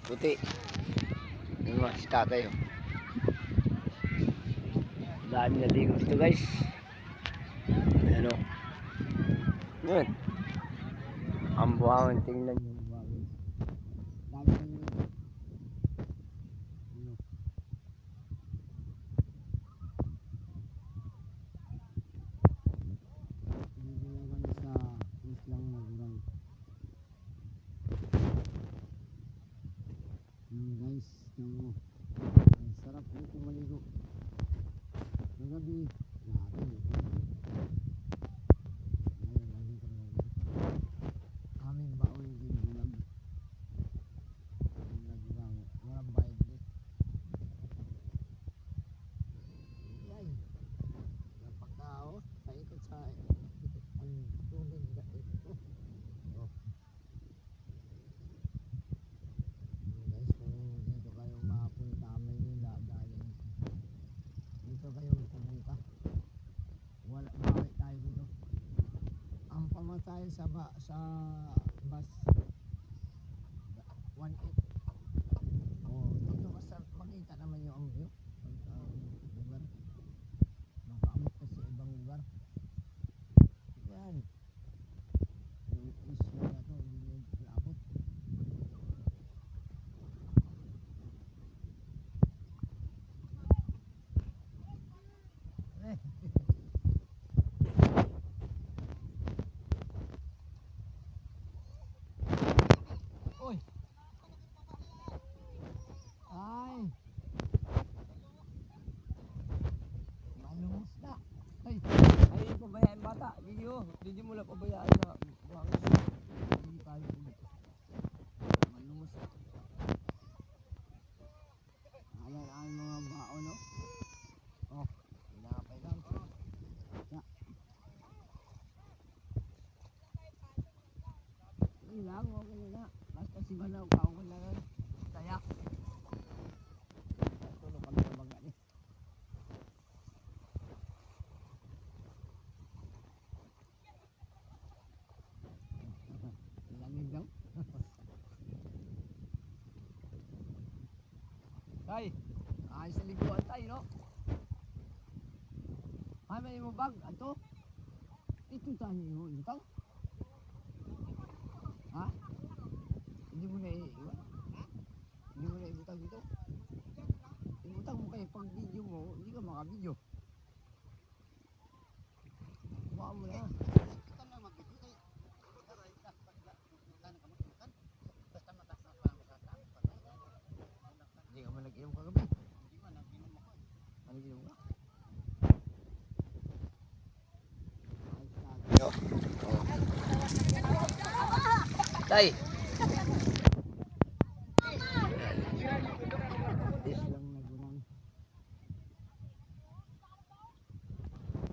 puti. Yung mga si tatay. Oh. Dami na ligo dito guys. Ayan o. Yun. Ang buhangin, tingnan nyo. Dami na ligo. Dito lang kami sa islang Maguray. Guys, ang sarap dito maligo. Gabi, natin ito. Ngayon, nandito na maligo. Aming baon din bulag. Bulag-bulag. Walang bayad din. Ay, napakao. Paikot sa ang tubig na ito. Oh. Guys, kung dito kayo makapunta Maynila, dahil dito kayo pumunta. Wala, bawit tayo dito. Ang pamasahe sa bus 1.8. Oh, dito basta makita naman yung ang view sa lugar. Makaamot ka sa ibang lugar. Yan. Yung issue na to, hindi nyo naabot. Uy! Ay! Malumos na! Ay! Ay, pabayaan bata! Hindi mo lang pabayaan na buhangin. Hindi tayo dito. Malumos na. Ayan ang mga baon, no? Oh, pinapay lang. Ya. Hindi lang, okay na. Basta si Banaw, kaungan na lang. Tayak. Tulog kami sa baga ni. Langig daw. Tay, ayos na liguan tayo, no? Ay, may mo bag, ato? Ito tayo mo, ito? Ha? Hindi mo na iiwan? Hindi mo na ibutang dito? Ibutang mo kayo pag video mo, hindi ka maka-video. Buka mo na. Hindi ka man nag-inom kagabi. Nag-inom ka? Tay!